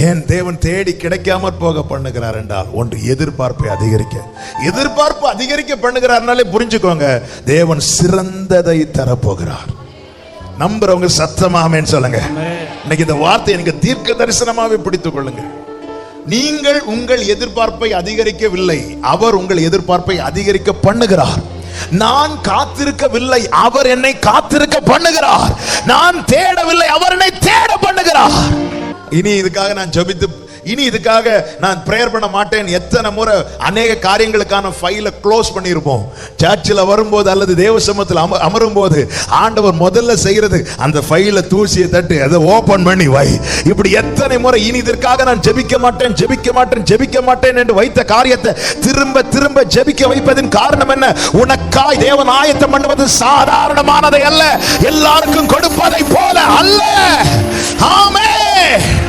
ஏன் தேவன் தேடி கிடைக்காம போக பண்ணுகிறார் என்றால், ஒன்று எதிர்பார்ப்பை அதிகரிக்க பண்ணுகிறார்னாலே புரிஞ்சுக்கோங்க, தேவன் சிறந்ததை தரப்போகிறார். நம்புறவங்க சத்தமாமேன்னு சொல்லுங்க. இன்னைக்கு இந்த வார்த்தை எனக்கு தீர்க்க தரிசனமாவே பிடித்துக் கொள்ளுங்க. நீங்கள் உங்கள் எதிர்பார்ப்பை அதிகரிக்கவில்லை, அவர் உங்கள் எதிர்பார்ப்பை அதிகரிக்க பண்ணுகிறார். நான் காத்திருக்கவில்லை, அவர் என்னை காத்திருக்க பண்ணுகிறார். நான் தேடவில்லை, அவர் என்னை தேட பண்ணுகிறார். இனி இதுக்காக நான் ஜெபித்து, இனி இதுக்காக நான் பிரேயர் பண்ண மாட்டேன். எத்தனை முறை அநேக காரியங்களுக்கான ஃபைலை க்ளோஸ் பண்ணியிருப்போம். சர்ச்சில் வரும்போது அல்லது தேவ சமூகத்தில் அமரும் போது ஆண்டவர் முதல்ல செய்யறது அந்த ஃபைலை தூசியை தட்டி அதை ஓபன் பண்ணி வை. இப்படி எத்தனை முறை இனி இதற்காக நான் ஜெபிக்க மாட்டேன் என்று வைத்த காரியத்தை திரும்ப திரும்ப ஜெபிக்க வைப்பதின் காரணம் என்ன? உனக்காய் தேவன் ஆயத்தம் பண்ணுவது சாதாரணமானதை அல்ல, எல்லாருக்கும் கொடுப்பதை போல அல்ல. ஆமென்.